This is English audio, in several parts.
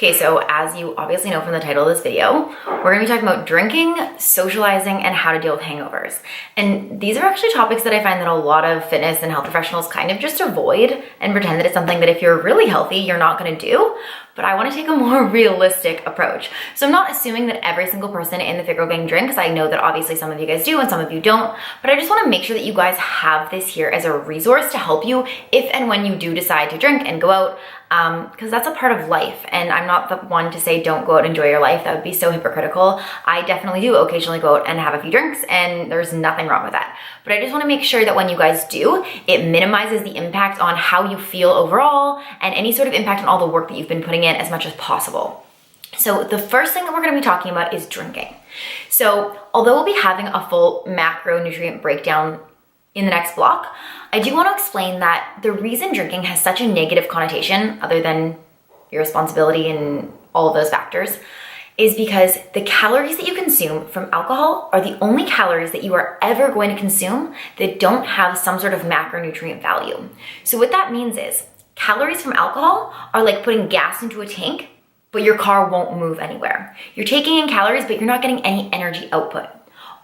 Okay, so as you obviously know from the title of this video, we're gonna be talking about drinking, socializing, and how to deal with hangovers. And these are actually topics that I find that a lot of fitness and health professionals kind of just avoid and pretend that it's something that if you're really healthy, you're not gonna do. But I wanna take a more realistic approach. So I'm not assuming that every single person in the Fit Girl Gang drinks. I know that obviously some of you guys do and some of you don't, but I just wanna make sure that you guys have this here as a resource to help you if and when you do decide to drink and go out, because that's a part of life. And I'm not the one to say don't go out and enjoy your life. That would be so hypocritical. I definitely do occasionally go out and have a few drinks, and there's nothing wrong with that. But I just want to make sure that when you guys do, it minimizes the impact on how you feel overall and any sort of impact on all the work that you've been putting in as much as possible. So the first thing that we're going to be talking about is drinking. So although we'll be having a full macronutrient breakdown in the next block, I do want to explain that the reason drinking has such a negative connotation, other than irresponsibility and all of those factors, is because the calories that you consume from alcohol are the only calories that you are ever going to consume that don't have some sort of macronutrient value. So what that means is calories from alcohol are like putting gas into a tank, but your car won't move anywhere. You're taking in calories, but you're not getting any energy output.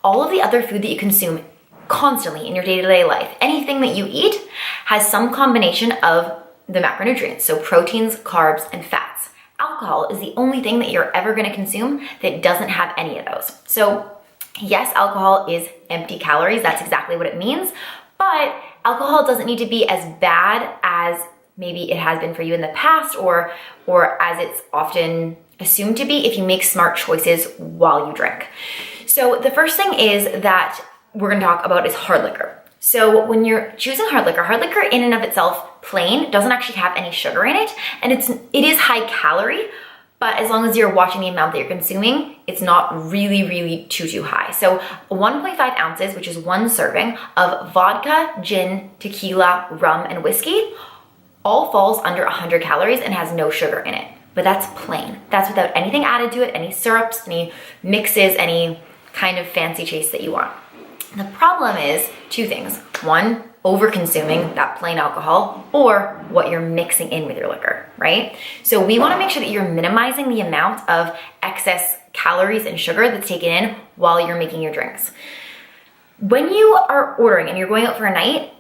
All of the other food that you consume constantly in your day-to-day life, anything that you eat has some combination of the macronutrients, so proteins, carbs, and fats. Alcohol is the only thing that you're ever going to consume that doesn't have any of those. So yes, alcohol is empty calories. That's exactly what it means. But alcohol doesn't need to be as bad as maybe it has been for you in the past, or as it's often assumed to be if you make smart choices while you drink. So the first thing is that we're going to talk about is hard liquor. So when you're choosing hard liquor in and of itself, plain, doesn't actually have any sugar in it, and it is high calorie, but as long as you're watching the amount that you're consuming, it's not really too high. So 1.5 ounces, which is one serving of vodka, gin, tequila, rum, and whiskey, all falls under 100 calories and has no sugar in it. But that's plain. That's without anything added to it, any syrups, any mixes, any kind of fancy chase that you want. The problem is two things. One, over-consuming that plain alcohol, or what you're mixing in with your liquor, right? So we want to make sure that you're minimizing the amount of excess calories and sugar that's taken in while you're making your drinks. When you are ordering and you're going out for a night,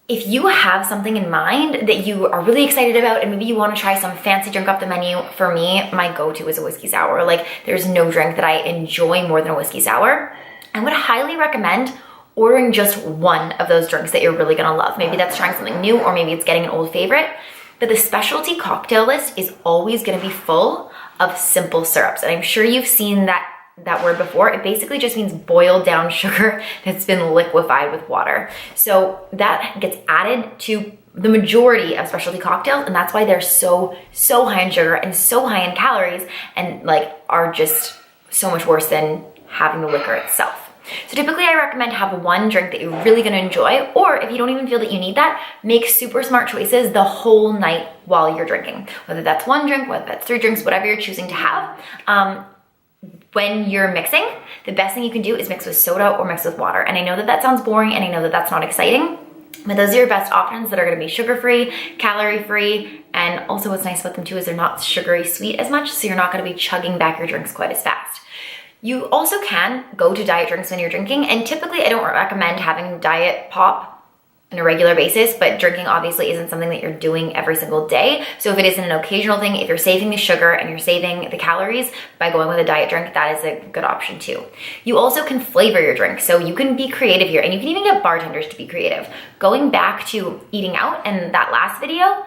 if you have something in mind that you are really excited about and maybe you want to try some fancy drink off the menu, for me, my go-to is a whiskey sour. Like, there's no drink that I enjoy more than a whiskey sour. I would highly recommend ordering just one of those drinks that you're really gonna love. Maybe that's trying something new, or maybe it's getting an old favorite. But the specialty cocktail list is always gonna be full of simple syrups. And I'm sure you've seen that word before. It basically just means boiled down sugar that's been liquefied with water. So that gets added to the majority of specialty cocktails, and that's why they're so high in sugar and so high in calories, and like are just so much worse than having the liquor itself. So typically I recommend have one drink that you're really gonna enjoy, or if you don't even feel that you need that, make super smart choices the whole night while you're drinking. Whether that's one drink, whether that's 3 drinks, whatever you're choosing to have. When you're mixing, the best thing you can do is mix with soda or mix with water. And I know that sounds boring, and I know that that's not exciting, but those are your best options that are gonna be sugar-free, calorie-free, and also what's nice about them too is they're not sugary sweet as much, so you're not gonna be chugging back your drinks quite as fast. You also can go to diet drinks when you're drinking, and typically I don't recommend having diet pop on a regular basis, but drinking obviously isn't something that you're doing every single day. So if it isn't an occasional thing, if you're saving the sugar and you're saving the calories by going with a diet drink, that is a good option too. You also can flavor your drink, so you can be creative here, and you can even get bartenders to be creative. Going back to eating out and that last video,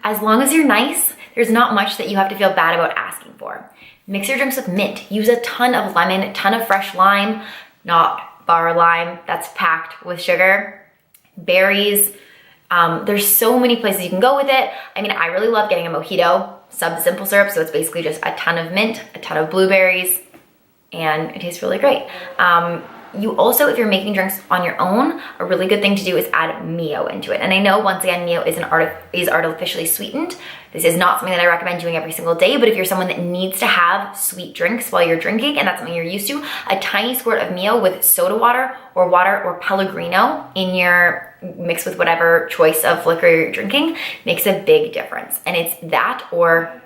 as long as you're nice, there's not much that you have to feel bad about asking for. Mix your drinks with mint. Use a ton of lemon, a ton of fresh lime, not bar lime that's packed with sugar, berries. There's so many places you can go with it. I mean, I really love getting a mojito, simple syrup, so it's basically just a ton of mint, a ton of blueberries, and it tastes really great. You also, if you're making drinks on your own, a really good thing to do is add Mio into it. And I know, once again, Mio is artificially sweetened. This is not something that I recommend doing every single day, but if you're someone that needs to have sweet drinks while you're drinking, and that's something you're used to, a tiny squirt of Mio with soda water or Pellegrino in your mix with whatever choice of liquor you're drinking makes a big difference. And it's that or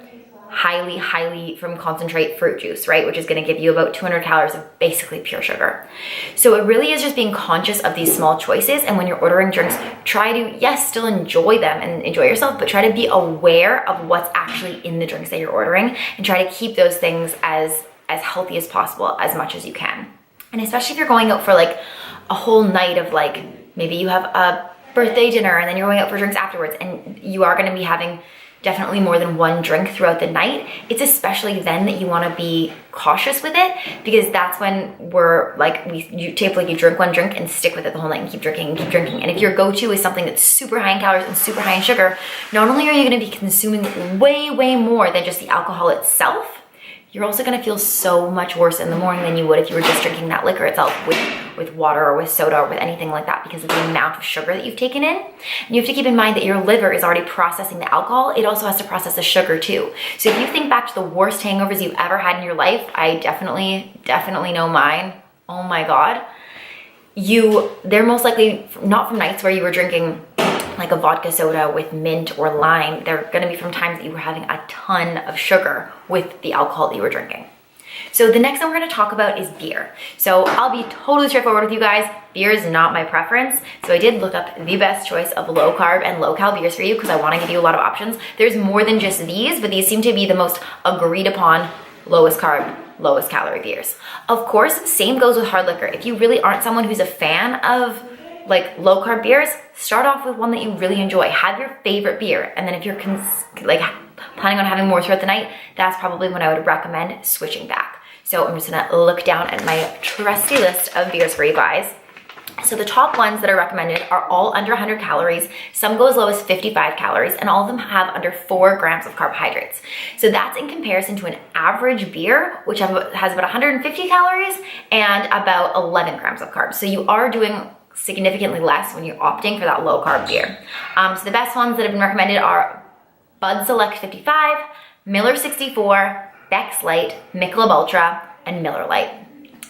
highly from concentrate fruit juice, right? Which is gonna give you about 200 calories of basically pure sugar. So it really is just being conscious of these small choices. And when you're ordering drinks, try to, yes, still enjoy them and enjoy yourself, but try to be aware of what's actually in the drinks that you're ordering and try to keep those things as healthy as possible as much as you can. And especially if you're going out for like a whole night of like, maybe you have a birthday dinner and then you're going out for drinks afterwards and you are gonna be having definitely more than one drink throughout the night, it's especially then that you want to be cautious with it, because that's when we're like, you drink one drink and stick with it the whole night and keep drinking and keep drinking. And if your go-to is something that's super high in calories and super high in sugar, not only are you going to be consuming way more than just the alcohol itself, you're also gonna feel so much worse in the morning than you would if you were just drinking that liquor itself with water or with soda or with anything like that, because of the amount of sugar that you've taken in. And you have to keep in mind that your liver is already processing the alcohol. It also has to process the sugar too. So if you think back to the worst hangovers you've ever had in your life, I definitely know mine. Oh my God. They're most likely not from nights where you were drinking like a vodka soda with mint or lime. They're gonna be from times that you were having a ton of sugar with the alcohol that you were drinking. So the next thing we're gonna talk about is beer. So I'll be totally straightforward with you guys. Beer is not my preference. So I did look up the best choice of low carb and low cal beers for you because I wanna give you a lot of options. There's more than just these, but these seem to be the most agreed upon lowest carb, lowest calorie beers. Of course, same goes with hard liquor. If you really aren't someone who's a fan of like low carb beers, start off with one that you really enjoy. Have your favorite beer. And then if you're planning on having more throughout the night, that's probably when I would recommend switching back. So I'm just gonna look down at my trusty list of beers for you guys. So the top ones that are recommended are all under 100 calories. Some go as low as 55 calories, and all of them have under 4 grams of carbohydrates. So that's in comparison to an average beer, which has about 150 calories and about 11 grams of carbs. So you are doing significantly less when you're opting for that low carb beer. So the best ones that have been recommended are Bud Select 55, Miller 64, Beck's Light, Michelob Ultra, and Miller Lite.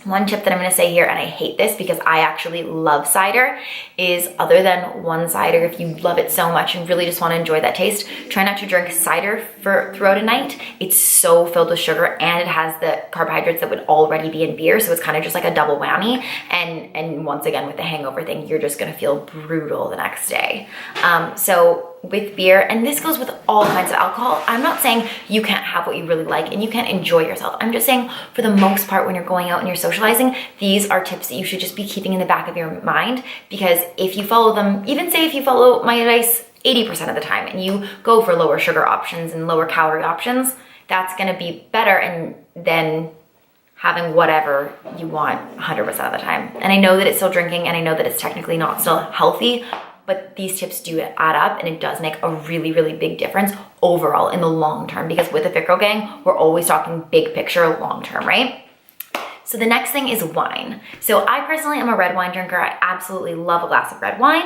One tip that I'm gonna say here, and I hate this because I actually love cider, is other than one cider, if you love it so much and really just wanna enjoy that taste, try not to drink cider throughout a night. It's so filled with sugar and it has the carbohydrates that would already be in beer, so it's kind of just like a double whammy. And once again, with the hangover thing, you're just gonna feel brutal the next day. So with beer, and this goes with all kinds of alcohol, I'm not saying you can't have what you really like and you can't enjoy yourself. I'm just saying for the most part, when you're going out and you're socializing, these are tips that you should just be keeping in the back of your mind, because if you follow them, even say if you follow my advice 80% of the time and you go for lower sugar options and lower calorie options, that's gonna be better than having whatever you want 100% of the time. And I know that it's still drinking and I know that it's technically not still healthy, but these tips do add up and it does make a really big difference overall in the long term, because with the Fit Girl Gang, we're always talking big picture long term, right? So the next thing is wine. So I personally am a red wine drinker. I absolutely love a glass of red wine.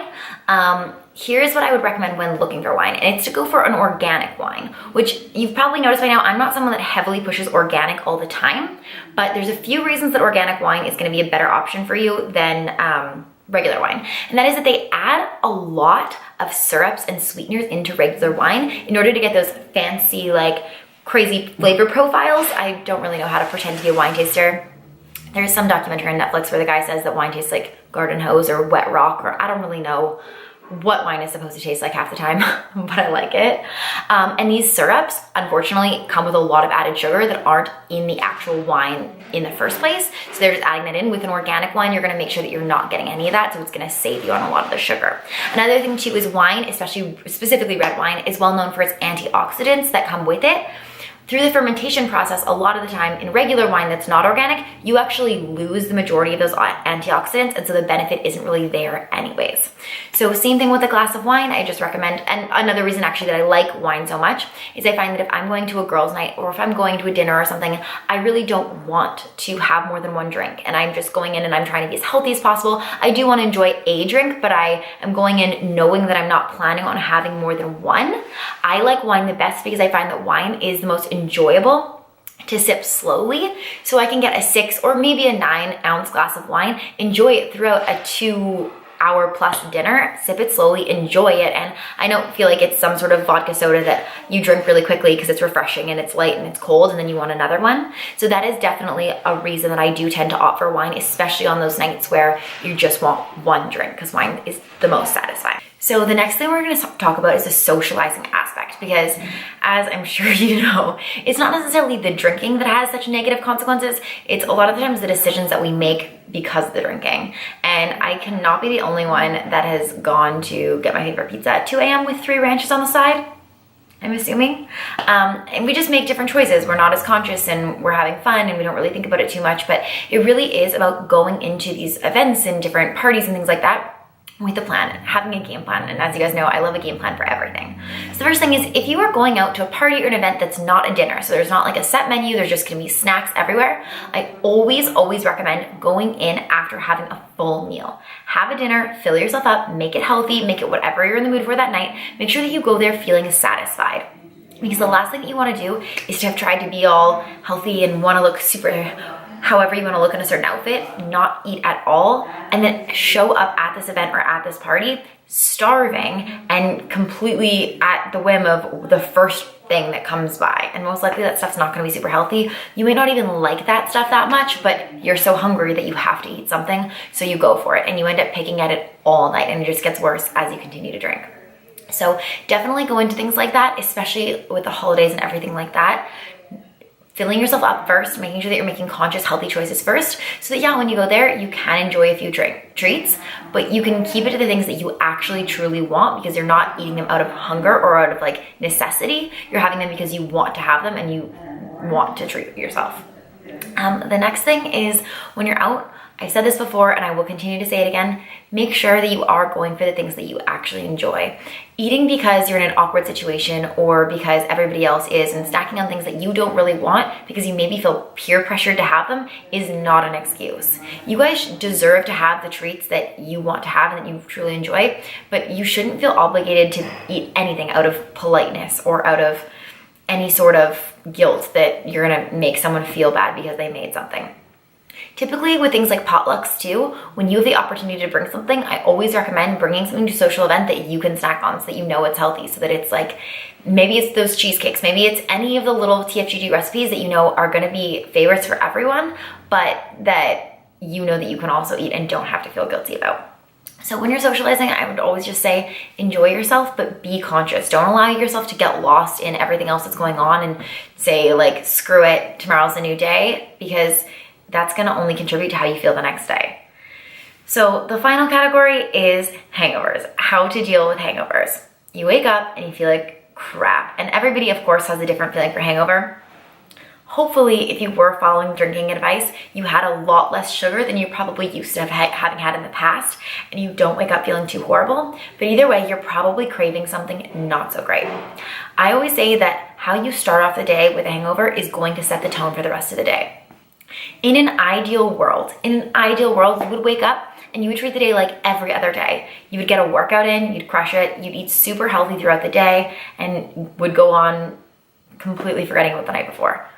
Here's what I would recommend when looking for wine, and it's to go for an organic wine, which you've probably noticed by now, I'm not someone that heavily pushes organic all the time, but there's a few reasons that organic wine is gonna be a better option for you than regular wine. And that is that they add a lot of syrups and sweeteners into regular wine in order to get those fancy, like crazy flavor profiles. I don't really know how to pretend to be a wine taster. There's some documentary on Netflix where the guy says that wine tastes like garden hose or wet rock, or I don't really know what wine is supposed to taste like half the time, but I like it. And these syrups, unfortunately, come with a lot of added sugar that aren't in the actual wine in the first place. So they're just adding that in. With an organic wine, you're gonna make sure that you're not getting any of that, so it's gonna save you on a lot of the sugar. Another thing too is wine, specifically red wine, is well known for its antioxidants that come with it. Through the fermentation process, a lot of the time in regular wine that's not organic, you actually lose the majority of those antioxidants, and so the benefit isn't really there anyways. So same thing with a glass of wine, I just recommend, and another reason actually that I like wine so much is I find that if I'm going to a girls' night or if I'm going to a dinner or something, I really don't want to have more than one drink, and I'm just going in and I'm trying to be as healthy as possible. I do want to enjoy a drink, but I am going in knowing that I'm not planning on having more than one. I like wine the best because I find that wine is the most enjoyable to sip slowly, so I can get a 6 or maybe a 9 ounce glass of wine, enjoy it throughout a 2 hour plus dinner, sip it slowly, enjoy it. And I don't feel like it's some sort of vodka soda that you drink really quickly because it's refreshing and it's light and it's cold and then you want another one. So that is definitely a reason that I do tend to opt for wine, especially on those nights where you just want one drink, because wine is the most satisfying. So the next thing we're going to talk about is the socializing aspect, because as I'm sure you know, it's not necessarily the drinking that has such negative consequences. It's a lot of the times the decisions that we make because of the drinking. And I cannot be the only one that has gone to get my favorite pizza at 2 a.m. with 3 ranches on the side, I'm assuming. And we just make different choices. We're not as conscious and we're having fun and we don't really think about it too much, but it really is about going into these events and different parties and things like that with a plan, having a game plan. And as you guys know, I love a game plan for everything. So the first thing is, if you are going out to a party or an event that's not a dinner, so there's not like a set menu, there's just gonna be snacks everywhere, I always recommend going in after having a full meal. Have a dinner, fill yourself up, make it healthy, make it whatever you're in the mood for that night. Make sure that you go there feeling satisfied. Because the last thing that you wanna do is to have tried to be all healthy and wanna look super however you want to look in a certain outfit, not eat at all, and then show up at this event or at this party starving and completely at the whim of the first thing that comes by. And most likely that stuff's not going to be super healthy. You may not even like that stuff that much, but you're so hungry that you have to eat something, so you go for it and you end up picking at it all night, and it just gets worse as you continue to drink. So definitely go into things like that, especially with the holidays and everything like that. Filling yourself up first, making sure that you're making conscious, healthy choices first, so that when you go there, you can enjoy a few treats, but you can keep it to the things that you actually truly want, because you're not eating them out of hunger or out of like necessity. You're having them because you want to have them and you want to treat yourself. The next thing is, when you're out, I've said this before and I will continue to say it again, make sure that you are going for the things that you actually enjoy. Eating because you're in an awkward situation or because everybody else is, and snacking on things that you don't really want because you maybe feel peer pressured to have them, is not an excuse. You guys deserve to have the treats that you want to have and that you truly enjoy, but you shouldn't feel obligated to eat anything out of politeness or out of any sort of guilt that you're gonna make someone feel bad because they made something. Typically with things like potlucks too, when you have the opportunity to bring something, I always recommend bringing something to a social event that you can snack on so that you know it's healthy, so that it's like, maybe it's those cheesecakes, maybe it's any of the little TFGG recipes that you know are gonna be favorites for everyone, but that you know that you can also eat and don't have to feel guilty about. So when you're socializing, I would always just say, enjoy yourself, but be conscious. Don't allow yourself to get lost in everything else that's going on and say like, screw it, tomorrow's a new day, because that's gonna only contribute to how you feel the next day. So the final category is hangovers, how to deal with hangovers. You wake up and you feel like crap. And everybody, of course, has a different feeling for hangover. Hopefully, if you were following drinking advice, you had a lot less sugar than you probably used to having had in the past, and you don't wake up feeling too horrible. But either way, you're probably craving something not so great. I always say that how you start off the day with a hangover is going to set the tone for the rest of the day. In an ideal world, you would wake up and you would treat the day like every other day. You would get a workout in, you'd crush it, you'd eat super healthy throughout the day, and would go on completely forgetting about the night before.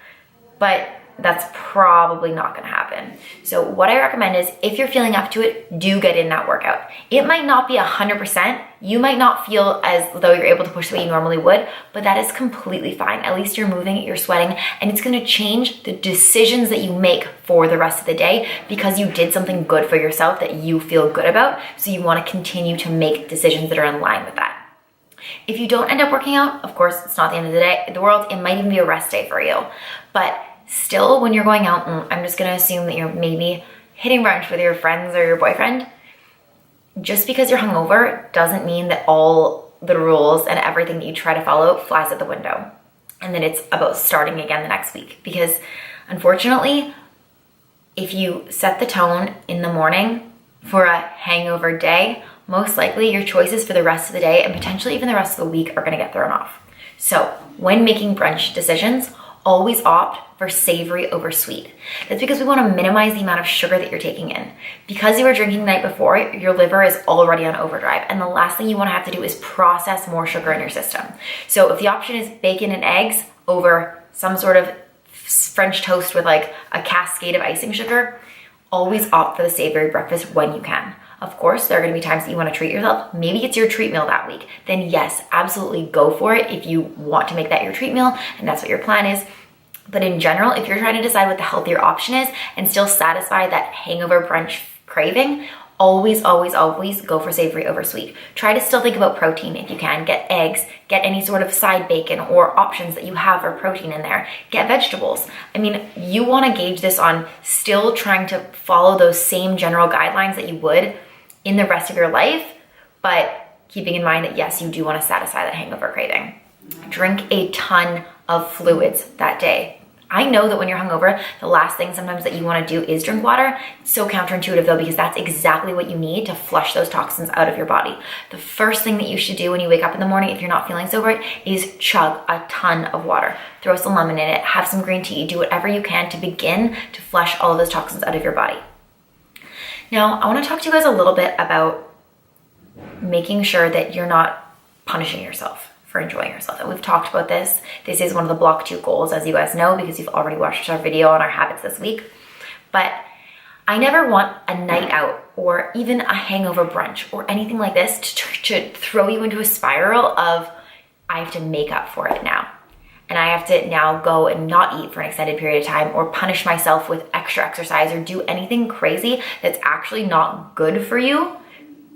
But that's probably not gonna happen. So what I recommend is, if you're feeling up to it, do get in that workout. It might not be 100%, you might not feel as though you're able to push the way you normally would, but that is completely fine. At least you're moving, you're sweating, and it's gonna change the decisions that you make for the rest of the day, because you did something good for yourself that you feel good about, so you wanna continue to make decisions that are in line with that. If you don't end up working out, of course, it's not the end of the world, it might even be a rest day for you. But still, when you're going out, I'm just gonna assume that you're maybe hitting brunch with your friends or your boyfriend, just because you're hungover doesn't mean that all the rules and everything that you try to follow flies out the window and that it's about starting again the next week. Because unfortunately, if you set the tone in the morning for a hangover day, most likely your choices for the rest of the day and potentially even the rest of the week are gonna get thrown off. So when making brunch decisions, always opt for savory over sweet. That's because we want to minimize the amount of sugar that you're taking in. Because you were drinking the night before, your liver is already on overdrive, and the last thing you want to have to do is process more sugar in your system. So if the option is bacon and eggs over some sort of French toast with like a cascade of icing sugar, always opt for the savory breakfast when you can. Of course, there are gonna be times that you wanna treat yourself. Maybe it's your treat meal that week. Then yes, absolutely go for it if you want to make that your treat meal and that's what your plan is. But in general, if you're trying to decide what the healthier option is and still satisfy that hangover brunch craving, always, always, always go for savory over sweet. Try to still think about protein if you can. Get eggs, get any sort of side bacon or options that you have for protein in there. Get vegetables. I mean, you wanna gauge this on still trying to follow those same general guidelines that you would in the rest of your life, but keeping in mind that yes, you do wanna satisfy that hangover craving. Drink a ton of fluids that day. I know that when you're hungover, the last thing sometimes that you wanna do is drink water. It's so counterintuitive though, because that's exactly what you need to flush those toxins out of your body. The first thing that you should do when you wake up in the morning, if you're not feeling so great, is chug a ton of water. Throw some lemon in it, have some green tea, do whatever you can to begin to flush all of those toxins out of your body. Now, I wanna talk to you guys a little bit about making sure that you're not punishing yourself for enjoying yourself. And we've talked about this. This is one of the block 2 goals, as you guys know, because you've already watched our video on our habits this week. But I never want a night out or even a hangover brunch or anything like this to throw you into a spiral of, I have to make up for it now. And I have to now go and not eat for an extended period of time or punish myself with extra exercise or do anything crazy that's actually not good for you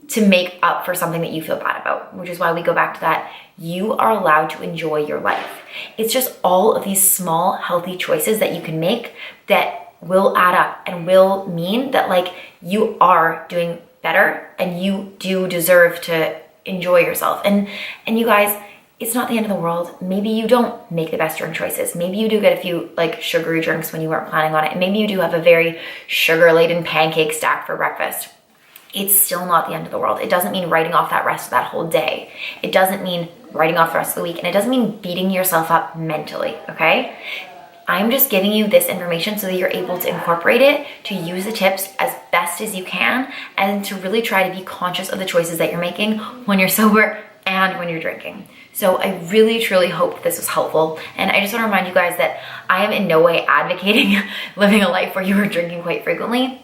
to make up for something that you feel bad about, which is why we go back to that. You are allowed to enjoy your life. It's just all of these small, healthy choices that you can make that will add up and will mean that like you are doing better and you do deserve to enjoy yourself. And you guys, it's not the end of the world. Maybe you don't make the best drink choices. Maybe you do get a few like sugary drinks when you weren't planning on it. And maybe you do have a very sugar-laden pancake stack for breakfast. It's still not the end of the world. It doesn't mean writing off that rest of that whole day. It doesn't mean writing off the rest of the week. And it doesn't mean beating yourself up mentally, okay? I'm just giving you this information so that you're able to incorporate it, to use the tips as best as you can, and to really try to be conscious of the choices that you're making when you're sober and when you're drinking. So I really, truly hope that this was helpful. And I just want to remind you guys that I am in no way advocating living a life where you are drinking quite frequently.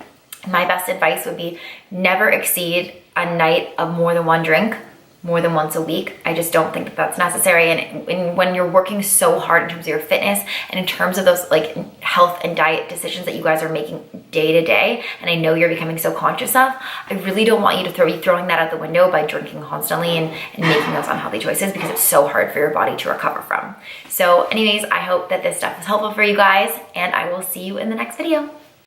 My best advice would be never exceed a night of more than one drink, more than once a week. I just don't think that that's necessary. And when you're working so hard in terms of your fitness and in terms of those like health and diet decisions that you guys are making day to day, and I know you're becoming so conscious of, I really don't want you to be throwing that out the window by drinking constantly and making those unhealthy choices, because it's so hard for your body to recover from. So anyways, I hope that this stuff is helpful for you guys, and I will see you in the next video.